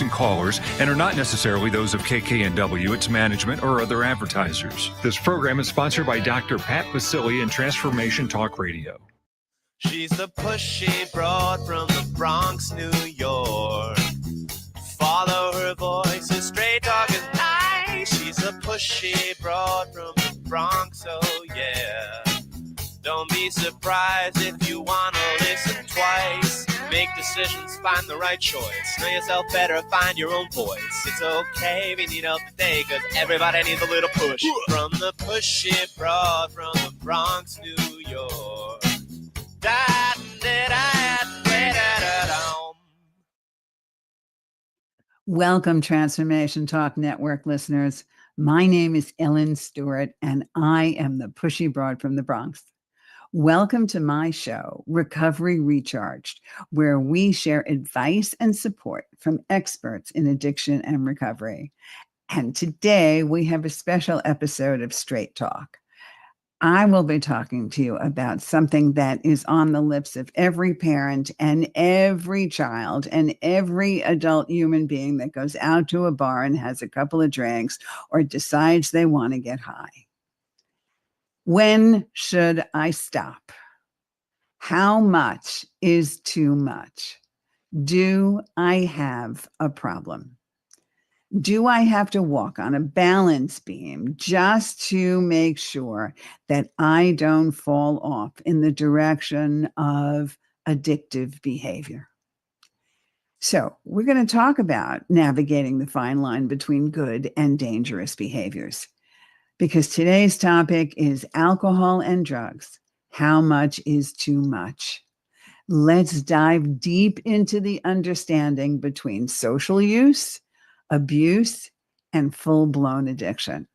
guests and callers and are not necessarily those of KKNW, its management, or other advertisers. This program is sponsored by Dr. Pat Basili and Transformation Talk Radio. She's the pushy broad from the Bronx, New York. Follow her voice, a straight talk is nice. She's a pushy broad from the Bronx, oh yeah. Don't be surprised if you want to listen twice. Make decisions, find the right choice. Know yourself better, find your own voice. It's okay if you need help today, cause everybody needs a little push. From the pushy broad from the Bronx, New York. Welcome, Transformation Talk Network listeners. My name is Ellen Stewart, and I am the pushy broad from the Bronx. Welcome to my show, Recovery Recharged, where we share advice and support from experts in addiction and recovery. And today we have a special episode of Straight Talk. I will be talking to you about something that is on the lips of every parent and every child and every adult human being that goes out to a bar and has a couple of drinks or decides they want to get high. When should I stop? How much is too much? Do I have a problem? Do I have to walk on a balance beam just to make sure that I don't fall off in the direction of addictive behavior? So we're going to talk about navigating the fine line between good and dangerous behaviors, because today's topic is alcohol and drugs. How much is too much? Let's dive deep into the understanding between social use, abuse, and full-blown addiction.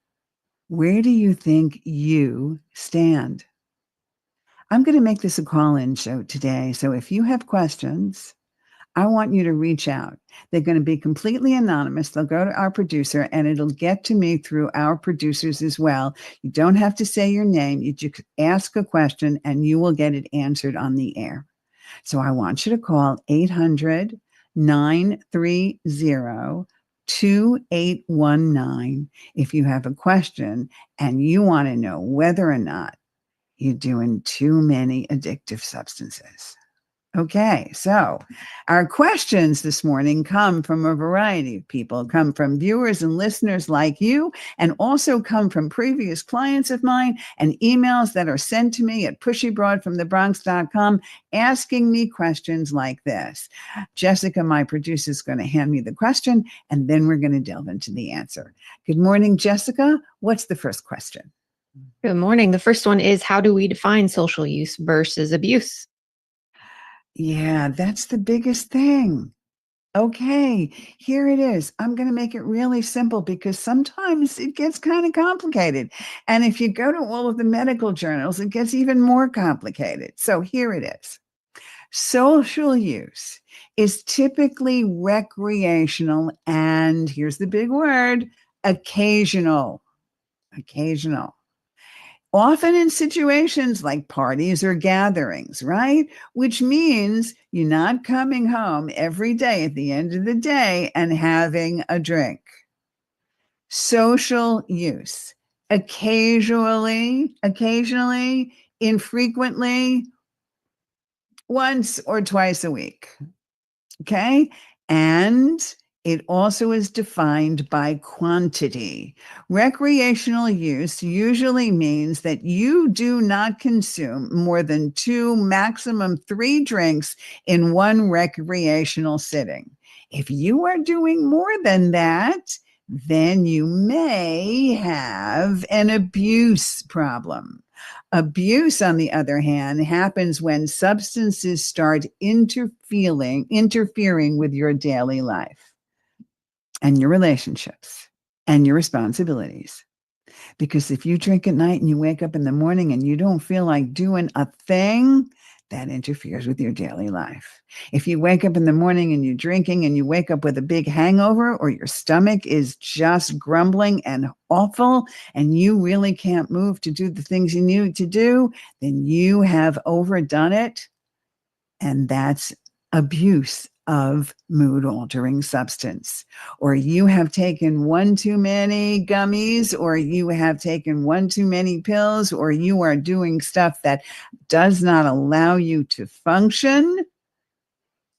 Where do you think you stand? I'm going to make this a call-in show today. So if you have questions, I want you to reach out. They're going to be completely anonymous. They'll go to our producer and it'll get to me through our producers as well. You don't have to say your name. You just ask a question and you will get it answered on the air. So I want you to call 800-930-2819 if you have a question and you want to know whether or not you're doing too many addictive substances. Okay, so our questions this morning come from a variety of people, come from viewers and listeners like you, and also come from previous clients of mine and emails that are sent to me at pushybroadfromthebronx.com asking me questions like this. Jessica, my producer, is going to hand me the question, and then we're going to delve into the answer. Good morning, Jessica. What's the first question? Good morning. The first one is, how do we define social use versus abuse? Yeah, that's the biggest thing. Okay, here it is. I'm going to make it really simple because sometimes it gets kind of complicated. And if you go to all of the medical journals, it gets even more complicated. So here it is. Social use is typically recreational and, here's the big word, occasional. Occasional. Often in situations like parties or gatherings, right? Which means you're not coming home every day at the end of the day and having a drink. Social use, occasionally, infrequently, once or twice a week. Okay? And it also is defined by quantity. Recreational use usually means that you do not consume more than 2, maximum 3 drinks in one recreational sitting. If you are doing more than that, then you may have an abuse problem. Abuse, on the other hand, happens when substances start interfering with your daily life and your relationships and your responsibilities. Because if you drink at night and you wake up in the morning and you don't feel like doing a thing, that interferes with your daily life. If you wake up in the morning and you're drinking and you wake up with a big hangover, or your stomach is just grumbling and awful and you really can't move to do the things you need to do, then you have overdone it. And that's abuse of mood altering substance, or you have taken one too many gummies, or you have taken one too many pills, or you are doing stuff that does not allow you to function,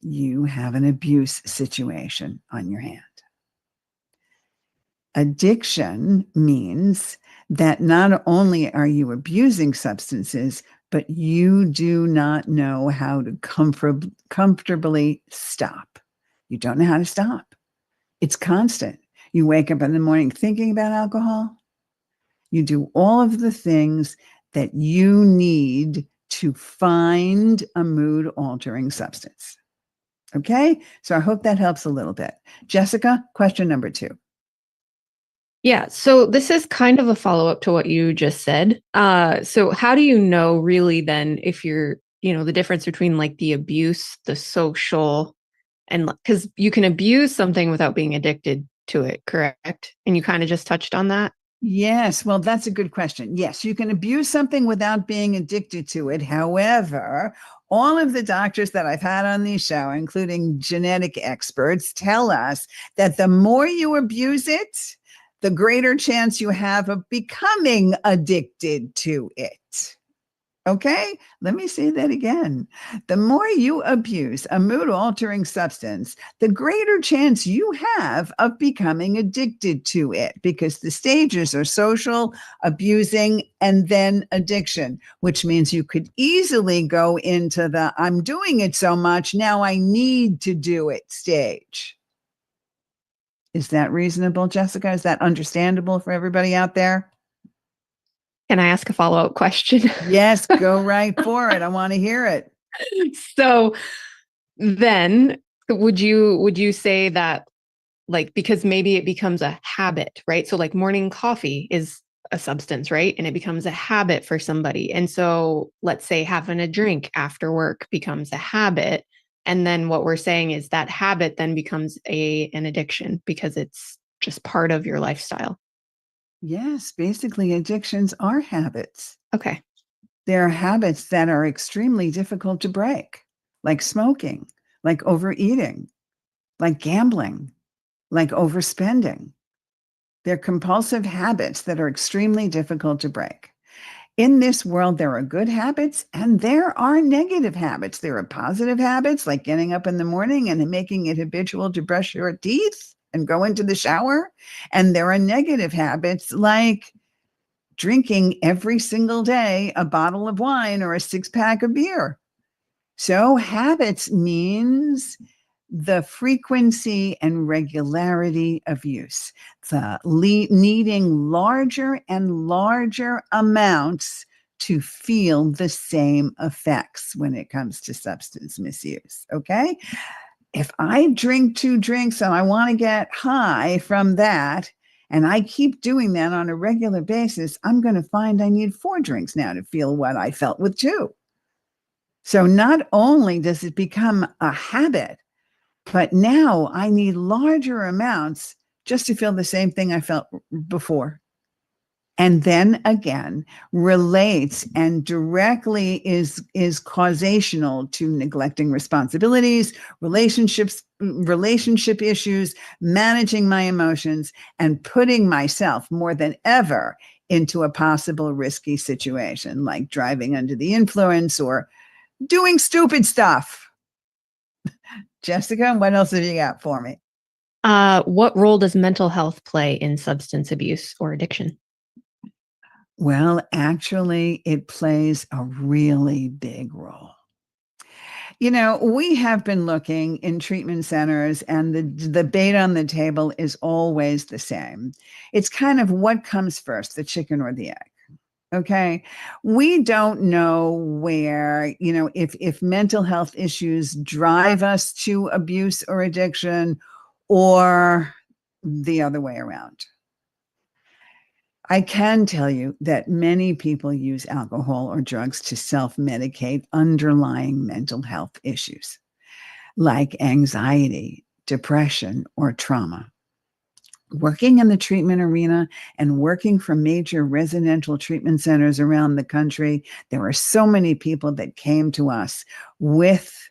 you have an abuse situation on your hand. Addiction means that not only are you abusing substances, but you do not know how to comfortably stop. You don't know how to stop. It's constant. You wake up in the morning thinking about alcohol. You do all of the things that you need to find a mood altering substance. Okay, so I hope that helps a little bit. Jessica, question number 2. Yeah. So this is kind of a follow-up to what you just said. So how do you know really then if you're, the difference between like the abuse, the social, and because you can abuse something without being addicted to it, correct? And you kind of just touched on that. Yes, well, that's a good question. Yes, you can abuse something without being addicted to it. However, all of the doctors that I've had on the show, including genetic experts, tell us that the more you abuse it, the greater chance you have of becoming addicted to it. Okay, let me say that again. The more you abuse a mood altering substance, the greater chance you have of becoming addicted to it, because the stages are social, abusing, and then addiction, which means you could easily go into the I'm doing it so much, now I need to do it stage. Is that reasonable, Jessica? Is that understandable for everybody out there? Can I ask a follow-up question? Yes, go right for it. I want to hear it. So then would you say that, like, because maybe it becomes a habit, right? So like morning coffee is a substance, right? And it becomes a habit for somebody. And so let's say having a drink after work becomes a habit. And then what we're saying is that habit then becomes an addiction because it's just part of your lifestyle. Yes, basically, addictions are habits. Okay. They're habits that are extremely difficult to break, like smoking, like overeating, like gambling, like overspending. They're compulsive habits that are extremely difficult to break. In this world, there are good habits and there are negative habits. There are positive habits like getting up in the morning and making it habitual to brush your teeth and go into the shower. And there are negative habits like drinking every single day a bottle of wine or a 6-pack of beer. So habits means the frequency and regularity of use, the needing larger and larger amounts to feel the same effects when it comes to substance misuse. Okay. If I drink 2 drinks and I want to get high from that, and I keep doing that on a regular basis, I'm going to find I need 4 drinks now to feel what I felt with 2. So not only does it become a habit, but now I need larger amounts just to feel the same thing I felt before. And then again, relates and directly is causational to neglecting responsibilities, relationship issues, managing my emotions, and putting myself more than ever into a possible risky situation, like driving under the influence or doing stupid stuff. Jessica, what else have you got for me? What role does mental health play in substance abuse or addiction? Well, actually, it plays a really big role. We have been looking in treatment centers, and the debate on the table is always the same. It's kind of what comes first, the chicken or the egg. Okay. We don't know where, if mental health issues drive us to abuse or addiction or the other way around. I can tell you that many people use alcohol or drugs to self-medicate underlying mental health issues like anxiety, depression, or trauma. Working in the treatment arena and working for major residential treatment centers around the country, there are so many people that came to us with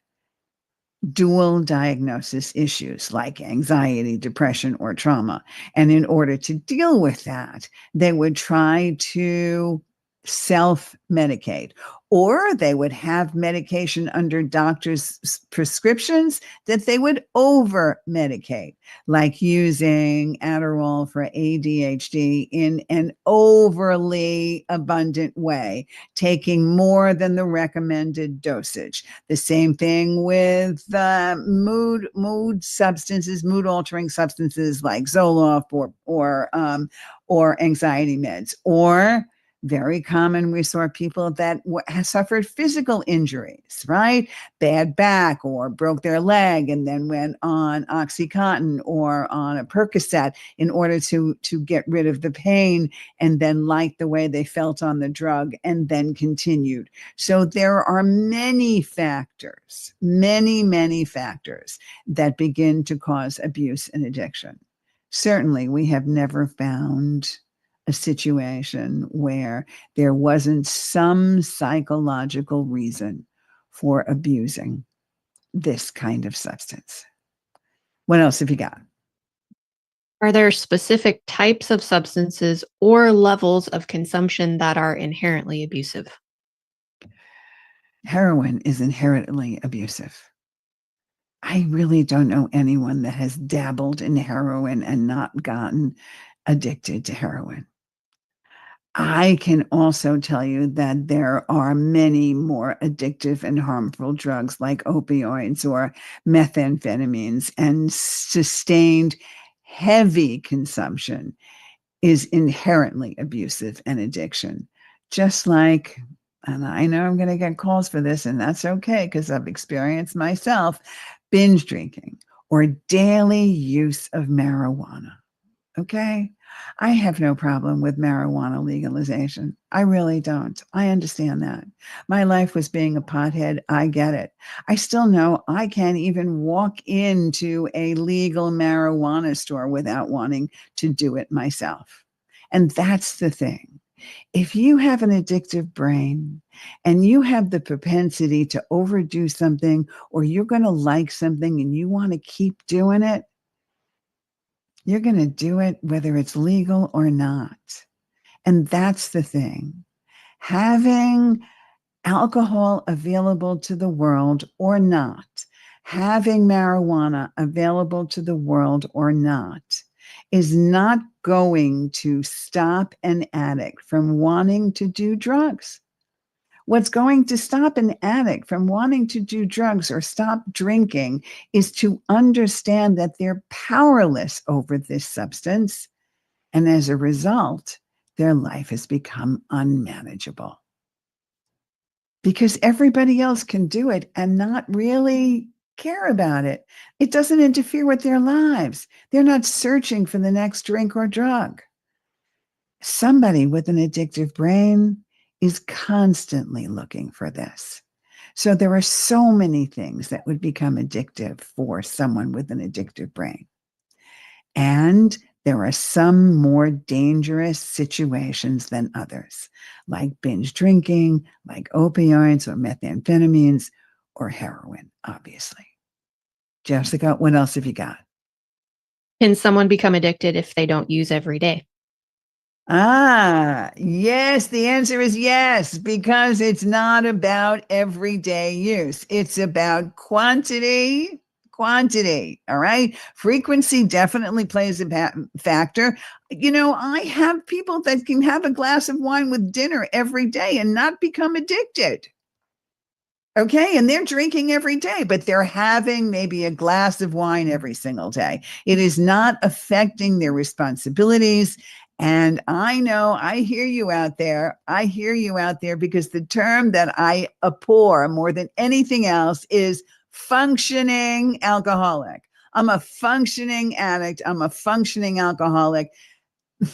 dual diagnosis issues like anxiety, depression, or trauma. And in order to deal with that, they would try to self-medicate, or they would have medication under doctors' prescriptions that they would over-medicate, like using Adderall for ADHD in an overly abundant way, taking more than the recommended dosage. The same thing with mood substances, mood altering substances like Zoloft or anxiety meds. Or very common, we saw people that suffered physical injuries, right? Bad back, or broke their leg and then went on OxyContin or on a Percocet in order to get rid of the pain, and then liked the way they felt on the drug and then continued. So there are many factors, many factors that begin to cause abuse and addiction. Certainly, we have never found a situation where there wasn't some psychological reason for abusing this kind of substance. What else have you got? Are there specific types of substances or levels of consumption that are inherently abusive? Heroin is inherently abusive. I really don't know anyone that has dabbled in heroin and not gotten addicted to heroin. I can also tell you that there are many more addictive and harmful drugs like opioids or methamphetamines, and sustained heavy consumption is inherently abusive and addiction. Just like, and I know I'm going to get calls for this, and that's okay because I've experienced myself, binge drinking or daily use of marijuana. Okay. I have no problem with marijuana legalization. I really don't. I understand that. My life was being a pothead. I get it. I still know I can't even walk into a legal marijuana store without wanting to do it myself. And that's the thing. If you have an addictive brain and you have the propensity to overdo something, or you're going to like something and you want to keep doing it, you're going to do it whether it's legal or not. And that's the thing. Having alcohol available to the world or not, having marijuana available to the world or not, is not going to stop an addict from wanting to do drugs. What's going to stop an addict from wanting to do drugs or stop drinking is to understand that they're powerless over this substance. And as a result, their life has become unmanageable. Because everybody else can do it and not really care about it. It doesn't interfere with their lives. They're not searching for the next drink or drug. Somebody with an addictive brain is constantly looking for this. So there are so many things that would become addictive for someone with an addictive brain. And there are some more dangerous situations than others, like binge drinking, like opioids or methamphetamines or heroin, obviously. Jessica, what else have you got? Can someone become addicted if they don't use every day? Yes, the answer is yes, because it's not about everyday use. It's about quantity. All right. Frequency definitely plays a factor. You know, I have people that can have a glass of wine with dinner every day and not become addicted. Okay. And they're drinking every day, but they're having maybe a glass of wine every single day. It is not affecting their responsibilities. And I know, I hear you out there. I hear you out there, because the term that I abhor more than anything else is functioning alcoholic. I'm a functioning addict. I'm a functioning alcoholic.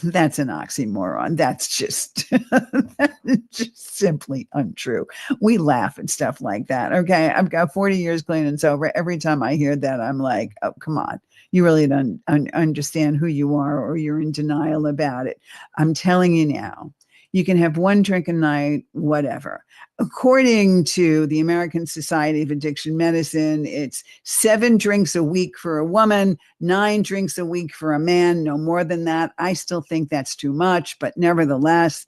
That's an oxymoron. That's just, that's just simply untrue. We laugh at stuff like that. Okay. I've got 40 years clean and sober. Every time I hear that, I'm like, oh, come on. You really don't understand who you are, or you're in denial about it. I'm telling you now, You can have one drink a night, whatever. According to the American Society of Addiction Medicine, it's 7 drinks a week for a woman, 9 drinks a week for a man, no more than that. I still think that's too much, but nevertheless,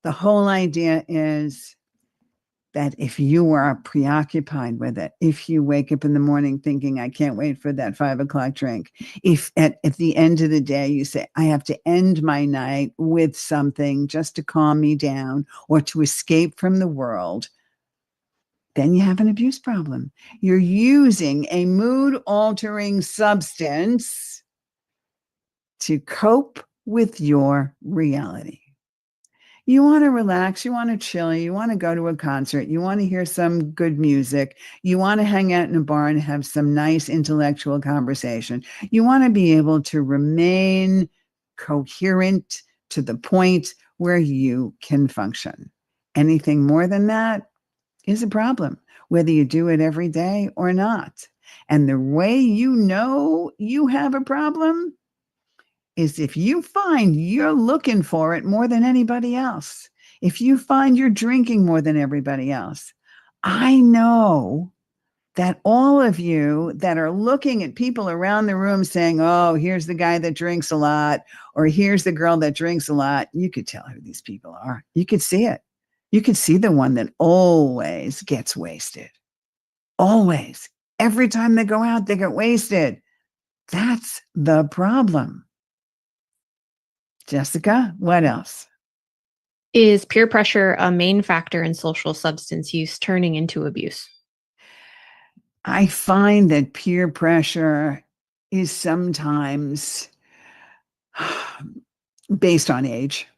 the whole idea is that if you are preoccupied with it, if you wake up in the morning thinking, I can't wait for that 5 o'clock drink, if at the end of the day you say, I have to end my night with something just to calm me down or to escape from the world, then you have an abuse problem. You're using a mood altering substance to cope with your reality. You want to relax, you want to chill, you want to go to a concert, you want to hear some good music, you want to hang out in a bar and have some nice intellectual conversation. You want to be able to remain coherent to the point where you can function. Anything more than that is a problem, whether you do it every day or not. And the way you know you have a problem is if you find you're looking for it more than anybody else, if you find you're drinking more than everybody else. I know that all of you that are looking at people around the room saying, oh, here's the guy that drinks a lot, or here's the girl that drinks a lot, you could tell who these people are. You could see it. You could see the one that always gets wasted. Always. Every time they go out, they get wasted. That's the problem. Jessica, what else? Is peer pressure a main factor in social substance use turning into abuse? I find that peer pressure is sometimes based on age.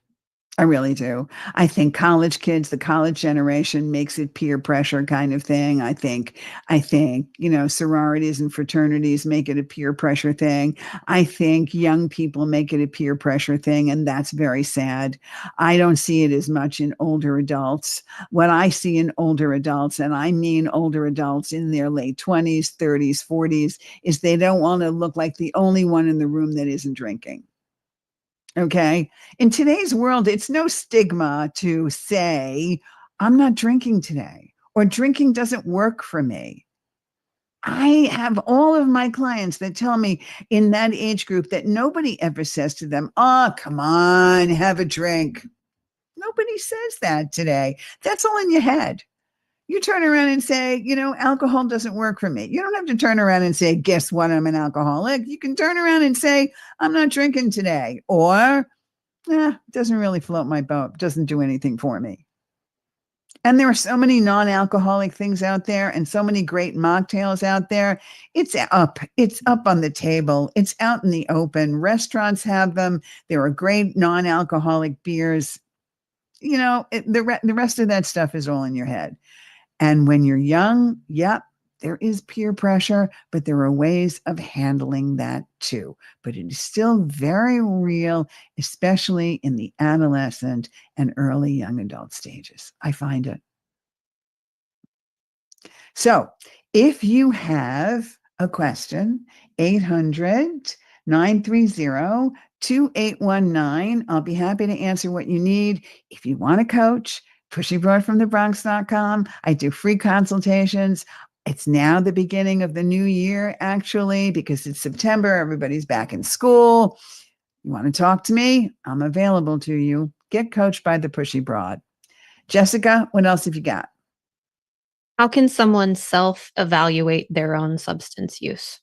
I really do. I think college kids, the college generation makes it peer pressure kind of thing. I think, sororities and fraternities make it a peer pressure thing. I think young people make it a peer pressure thing, and that's very sad. I don't see it as much in older adults. What I see in older adults, and I mean older adults in their late 20s, 30s, 40s, is they don't want to look like the only one in the room that isn't drinking. Okay. In today's world, it's no stigma to say, I'm not drinking today, or drinking doesn't work for me. I have all of my clients that tell me in that age group that nobody ever says to them, oh, come on, have a drink. Nobody says that today. That's all in your head. You turn around and say, alcohol doesn't work for me. You don't have to turn around and say, guess what? I'm an alcoholic. You can turn around and say, I'm not drinking today. Or, it doesn't really float my boat. Doesn't do anything for me. And there are so many non-alcoholic things out there and so many great mocktails out there. It's up on the table. It's out in the open. Restaurants have them. There are great non-alcoholic beers. The rest of that stuff is all in your head. And when you're young, there is peer pressure, but there are ways of handling that too. But it is still very real, especially in the adolescent and early young adult stages. I find it. So if you have a question, 800-930-2819. I'll be happy to answer what you need. If you want a coach, pushybroadfromthebronx.com. I do free consultations. It's now the beginning of the new year, actually, because it's September. Everybody's back in school. You want to talk to me? I'm available to you. Get coached by the Pushy Broad. Jessica, what else have you got? How can someone self-evaluate their own substance use?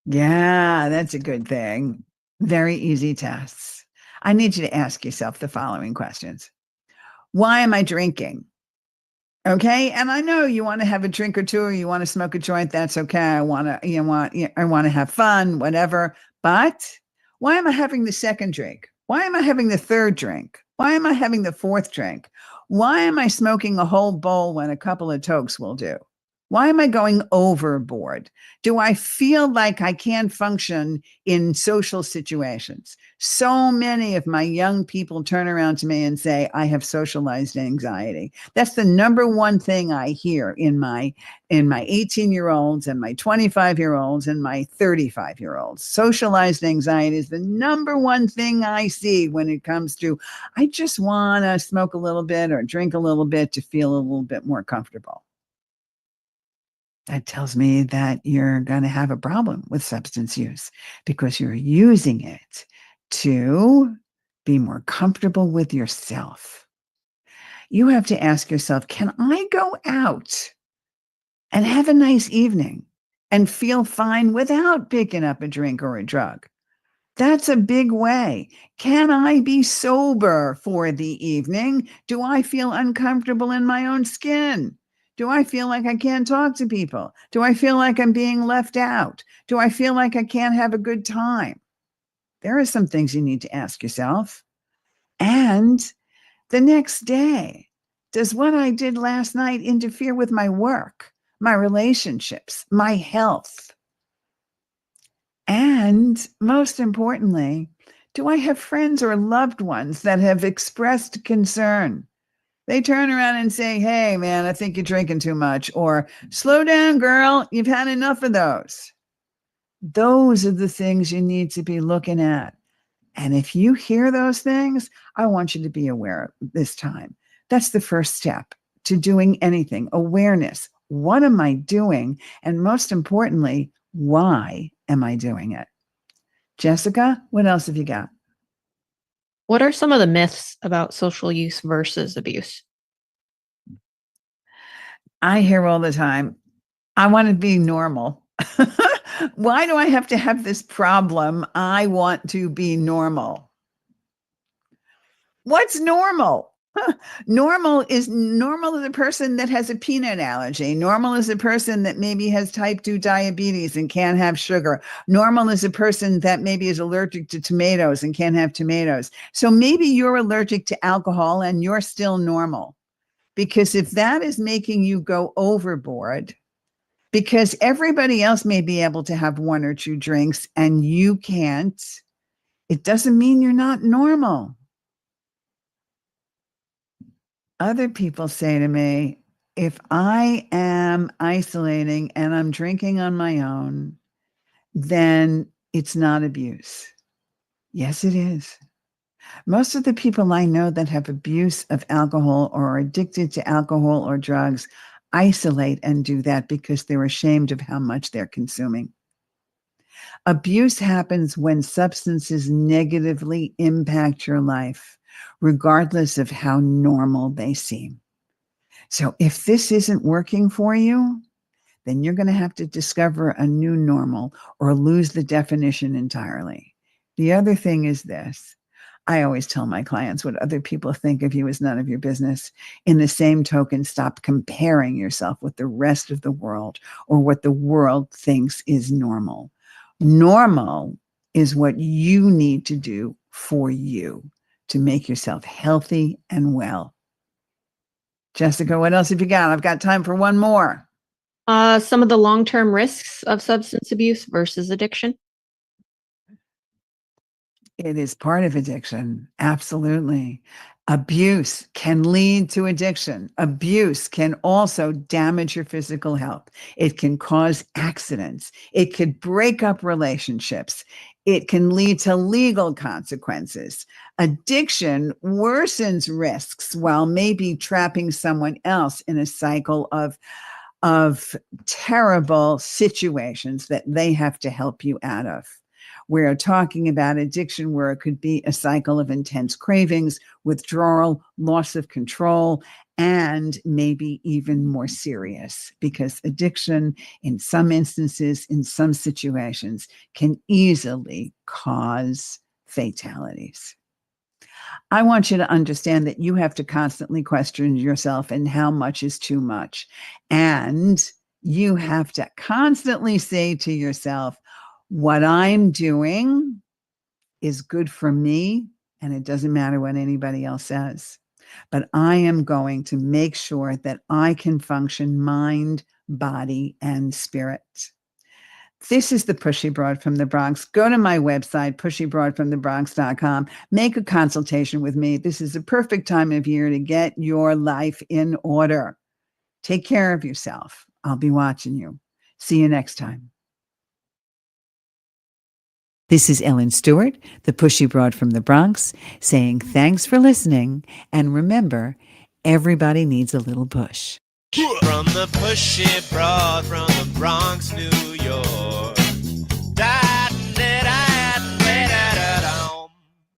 Yeah, that's a good thing. Very easy tests. I need you to ask yourself the following questions. Why am I drinking? Okay. And I know you want to have a drink or two, or you want to smoke a joint. That's okay. I want to have fun, whatever. But why am I having the second drink? Why am I having the third drink? Why am I having the fourth drink? Why am I smoking a whole bowl when a couple of tokes will do? Why am I going overboard? Do I feel like I can't function in social situations? So many of my young people turn around to me and say, I have socialized anxiety. That's the number one thing I hear in my 18-year-olds and my 25-year-olds and my 35-year-olds. Socialized anxiety is the number one thing I see when it comes to, I just want to smoke a little bit or drink a little bit to feel a little bit more comfortable. That tells me that you're going to have a problem with substance use because you're using it to be more comfortable with yourself. You have to ask yourself, can I go out and have a nice evening and feel fine without picking up a drink or a drug? That's a big way. Can I be sober for the evening? Do I feel uncomfortable in my own skin? Do I feel like I can't talk to people? Do I feel like I'm being left out? Do I feel like I can't have a good time? There are some things you need to ask yourself. And the next day, does what I did last night interfere with my work, my relationships, my health? And most importantly, do I have friends or loved ones that have expressed concern? They turn around and say, hey, man, I think you're drinking too much, or slow down, girl, you've had enough of those. Those are the things you need to be looking at. And if you hear those things, I want you to be aware this time. That's the first step to doing anything. Awareness. What am I doing? And most importantly, why am I doing it? Jessica, what else have you got? What are some of the myths about social use versus abuse? I hear all the time, I want to be normal. Why do I have to have this problem? I want to be normal. What's normal? Normal is a person that has a peanut allergy. Normal is a person that maybe has type 2 diabetes and can't have sugar. Normal is a person that maybe is allergic to tomatoes and can't have tomatoes. So maybe you're allergic to alcohol and you're still normal. Because if that is making you go overboard, because everybody else may be able to have one or two drinks and you can't, it doesn't mean you're not normal. Other people say to me, if I am isolating and I'm drinking on my own, then it's not abuse. Yes, it is. Most of the people I know that have abuse of alcohol or are addicted to alcohol or drugs isolate and do that because they're ashamed of how much they're consuming. Abuse happens when substances negatively impact your life, regardless of how normal they seem. So if this isn't working for you, then you're going to have to discover a new normal or lose the definition entirely. The other thing is this. I always tell my clients what other people think of you is none of your business. In the same token, stop comparing yourself with the rest of the world or what the world thinks is normal. Normal is what you need to do for you to make yourself healthy and well. Jessica, what else have you got? I've got time for one more. Some of the long-term risks of substance abuse versus addiction. It is part of addiction. Absolutely. Abuse can lead to addiction. Abuse can also damage your physical health. It can cause accidents. It could break up relationships. It can lead to legal consequences. Addiction worsens risks while maybe trapping someone else in a cycle of terrible situations that they have to help you out of. We're talking about addiction where it could be a cycle of intense cravings, withdrawal, loss of control, and maybe even more serious, because addiction, in some instances, in some situations, can easily cause fatalities. I want you to understand that you have to constantly question yourself and how much is too much. And you have to constantly say to yourself, what I'm doing is good for me, and it doesn't matter what anybody else says. But I am going to make sure that I can function mind, body, and spirit. This is the Pushy Broad from the Bronx. Go to my website, pushybroadfromthebronx.com. Make a consultation with me. This is the perfect time of year to get your life in order. Take care of yourself. I'll be watching you. See you next time. This is Ellen Stewart, the Pushy Broad from the Bronx, saying thanks for listening. And remember, everybody needs a little push. From the Pushy Broad from the Bronx, New York.